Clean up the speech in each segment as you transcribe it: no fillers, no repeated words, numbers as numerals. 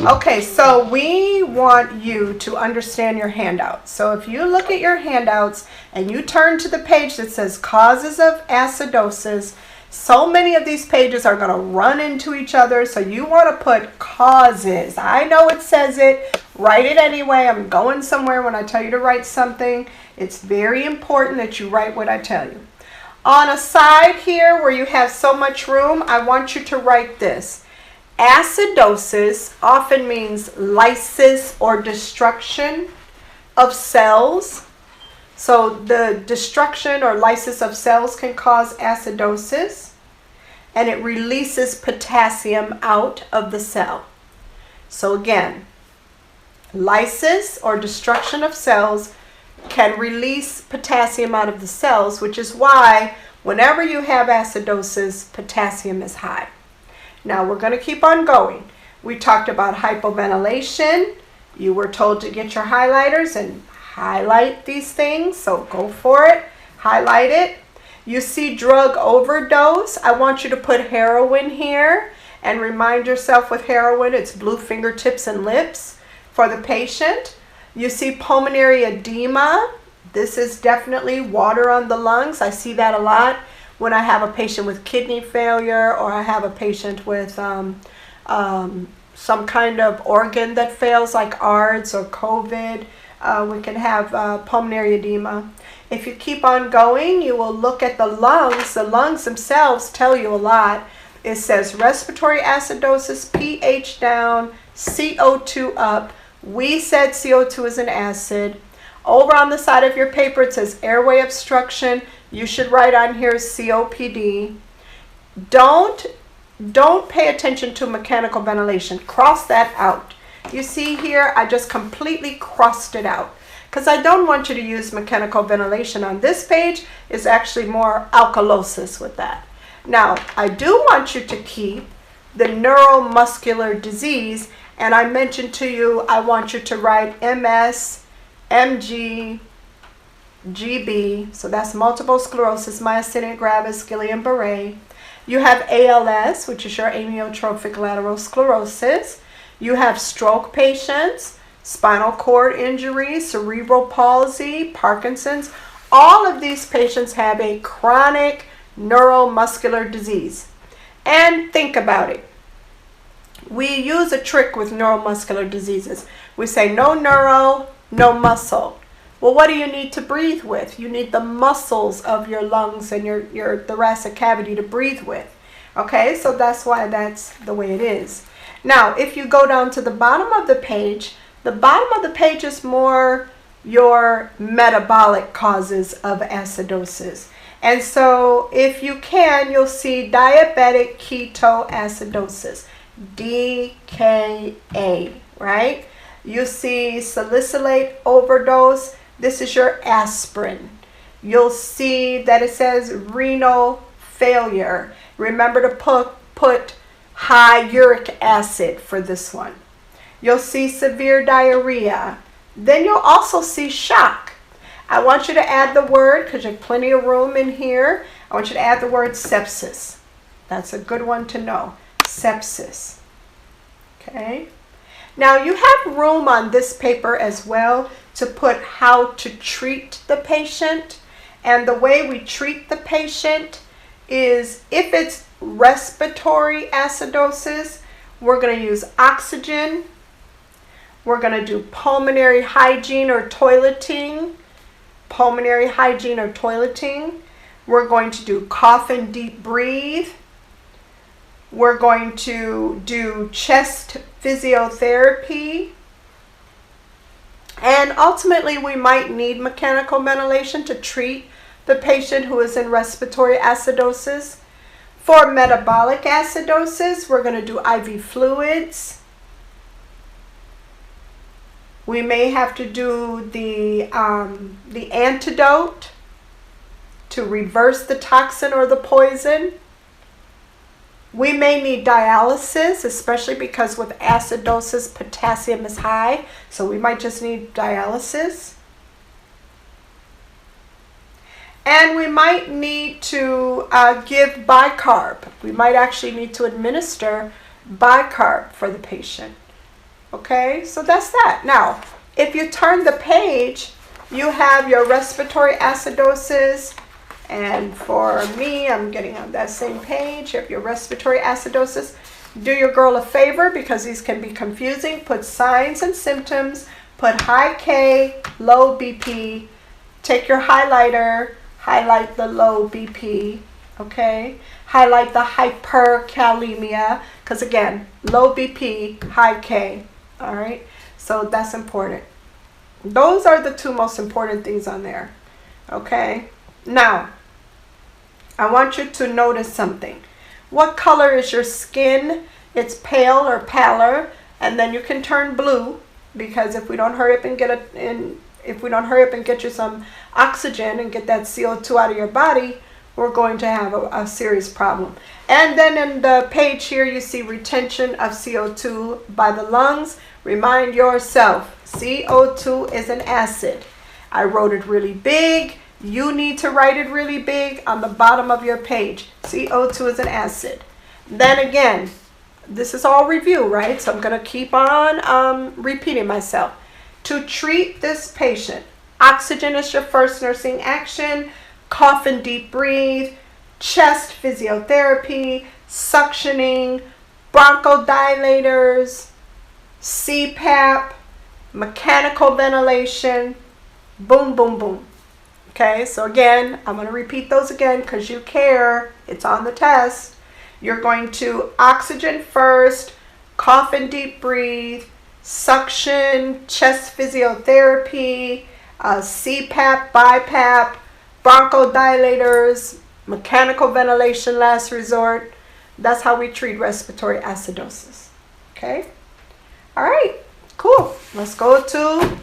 Okay, so we want you to understand your handout. So if you look at your handouts and you turn to the page that says causes of acidosis, so many of these pages are going to run into each other. So you want to put causes. I know it says it. Write it anyway. I'm going somewhere when I tell you to write something. It's very important that you write what I tell you. On a side here where you have so much room, I want you to write this. Acidosis often means lysis or destruction of cells. So the destruction or lysis of cells can cause acidosis, and it releases potassium out of the cell. So again, lysis or destruction of cells can release potassium out of the cells, which is why whenever you have acidosis, potassium is high. Now we're going to keep on going. We talked about hypoventilation. You were told to get your highlighters and highlight these things, so go for it. Highlight it. You see drug overdose. I want you to put heroin here and remind yourself with heroin, it's blue fingertips and lips for the patient. You see pulmonary edema. This is definitely water on the lungs. I see that a lot when I have a patient with kidney failure, or I have a patient with some kind of organ that fails, like ARDS or COVID. We can have pulmonary edema. If you keep on going, you will look at the lungs. The lungs themselves tell you a lot. It says respiratory acidosis, pH down, CO2 up. We said CO2 is an acid. Over on the side of your paper, it says airway obstruction. You should write on here COPD. Don't pay attention to mechanical ventilation. Cross that out. You see here, I just completely crossed it out because I don't want you to use mechanical ventilation on this page. It's actually more alkalosis with that. Now, I do want you to keep the neuromuscular disease, and I mentioned to you, I want you to write MS, MG, GB, so that's multiple sclerosis, myasthenia gravis, Guillain-Barré. You have ALS, which is your amyotrophic lateral sclerosis. You have stroke patients, spinal cord injury, cerebral palsy, Parkinson's. All of these patients have a chronic neuromuscular disease. And think about it. We use a trick with neuromuscular diseases. We say no neuro, no muscle. Well, what do you need to breathe with? You need the muscles of your lungs and your thoracic cavity to breathe with. Okay, so that's why that's the way it is. Now, if you go down to the bottom of the page is more your metabolic causes of acidosis. And so if you can, you'll see diabetic ketoacidosis, DKA, right? You see salicylate overdose. This is your aspirin. You'll see that it says renal failure. Remember to put high uric acid for this one. You'll see severe diarrhea. Then you'll also see shock. I want you to add the word, because you have plenty of room in here, I want you to add the word sepsis. That's a good one to know. Sepsis. Okay. Now you have room on this paper as well to put how to treat the patient. And the way we treat the patient is, if it's respiratory acidosis, we're going to use oxygen. We're going to do pulmonary hygiene or toileting. Pulmonary hygiene or toileting. We're going to do cough and deep breathe. We're going to do chest physiotherapy. And ultimately, we might need mechanical ventilation to treat the patient who is in respiratory acidosis. For metabolic acidosis, we're going to do IV fluids. We may have to do the antidote to reverse the toxin or the poison. We may need dialysis, especially because with acidosis, potassium is high. So we might just need dialysis. And we might need to give bicarb. We might actually need to administer bicarb for the patient. Okay, so that's that. Now, if you turn the page, you have your respiratory acidosis. And for me, I'm getting on that same page. You have your respiratory acidosis. Do your girl a favor, because these can be confusing. Put signs and symptoms. Put high K, low BP. Take your highlighter. Highlight the low BP. Okay? Highlight the hyperkalemia. Because again, low BP, high K. All right? So that's important. Those are the two most important things on there. Okay? Now, I want you to notice something. What color is your skin? It's pale or paler, and then you can turn blue, because if we don't hurry up and get you some oxygen and get that CO2 out of your body, we're going to have a serious problem. And then in the page here, you see retention of CO2 by the lungs. Remind yourself, CO2 is an acid. I wrote it really big. You need to write it really big on the bottom of your page. CO2 is an acid. Then again, this is all review, right? So I'm going to keep on repeating myself. To treat this patient, oxygen is your first nursing action. Cough and deep breathe. Chest physiotherapy. Suctioning. Bronchodilators. CPAP. Mechanical ventilation. Boom, boom, boom. Okay, so again, I'm going to repeat those again because you care. It's on the test. You're going to oxygen first, cough and deep breathe, suction, chest physiotherapy, CPAP, BiPAP, bronchodilators, mechanical ventilation last resort. That's how we treat respiratory acidosis. Okay? All right, cool. Let's go to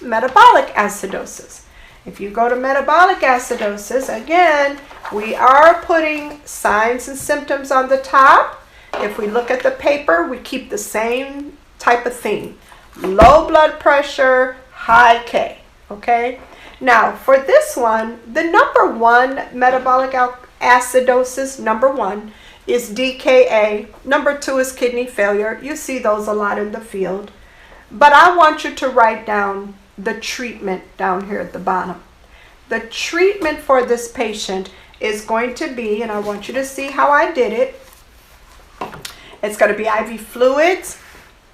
metabolic acidosis. If you go to metabolic acidosis, again, we are putting signs and symptoms on the top. If we look at the paper, we keep the same type of theme. Low blood pressure, high K, okay? Now, for this one, the number one metabolic acidosis, number one, is DKA. Number two is kidney failure. You see those a lot in the field. But I want you to write down the treatment down here at the bottom. The treatment for this patient is going to be, and I want you to see how I did it. It's going to be IV fluids,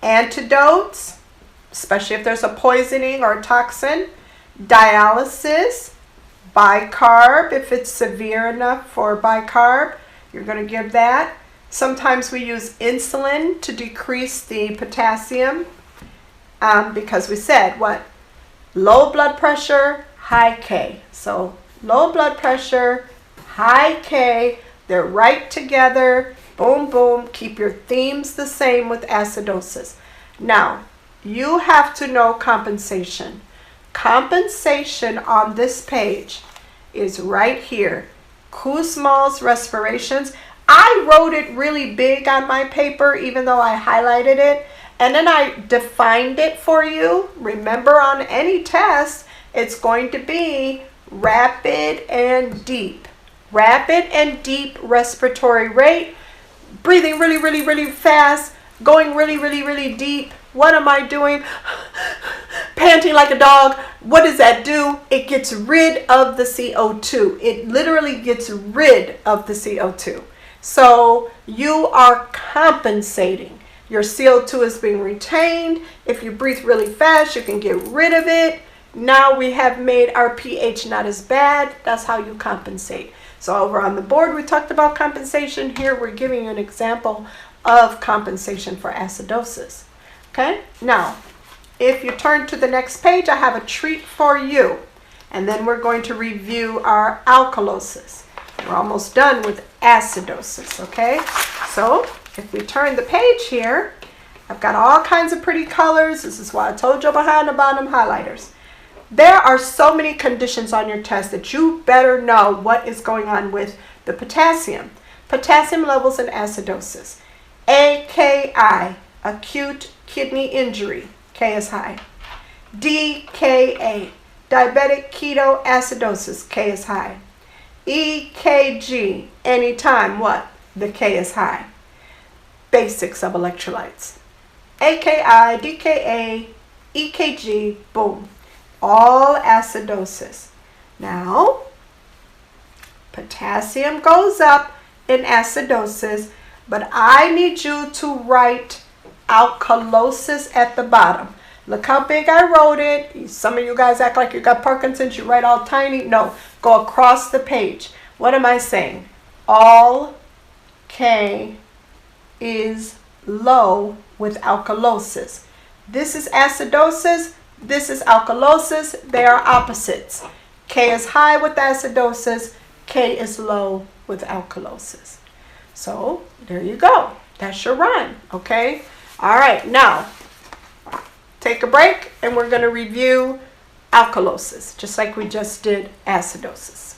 antidotes, especially if there's a poisoning or a toxin, dialysis, bicarb, if it's severe enough for bicarb, you're going to give that. Sometimes we use insulin to decrease the potassium, because we said what? Low blood pressure, high K. So low blood pressure, high K, they're right together. Boom, boom. Keep your themes the same with acidosis. Now, you have to know compensation. Compensation on this page is right here. Kussmaul's respirations. I wrote it really big on my paper, even though I highlighted it. And then I defined it for you. Remember, on any test, it's going to be rapid and deep. Rapid and deep respiratory rate. Breathing really, really, really fast. Going really, really, really deep. What am I doing? Panting like a dog. What does that do? It gets rid of the CO2. It literally gets rid of the CO2. So you are compensating. Your CO2 is being retained. If you breathe really fast, you can get rid of it. Now we have made our pH not as bad. That's how you compensate. So over on the board, we talked about compensation. Here, we're giving you an example of compensation for acidosis. Okay? Now, if you turn to the next page, I have a treat for you. And then we're going to review our alkalosis. We're almost done with acidosis, okay? So, if we turn the page here, I've got all kinds of pretty colors. This is why I told you behind the bottom highlighters. There are so many conditions on your test that you better know what is going on with the potassium. Potassium levels in acidosis. AKI, acute kidney injury, K is high. DKA, diabetic ketoacidosis, K is high. EKG, anytime what? The K is high. Basics of electrolytes. AKI, DKA, EKG, boom. All acidosis. Now, potassium goes up in acidosis, but I need you to write alkalosis at the bottom. Look how big I wrote it. Some of you guys act like you got Parkinson's, you write all tiny. No, go across the page. What am I saying? All K is low with alkalosis. This is acidosis, this is alkalosis. They are opposites. K is high with acidosis, K is low with alkalosis. So there you go. That's your rhyme, okay? All right, now take a break and we're going to review alkalosis, just like we just did acidosis.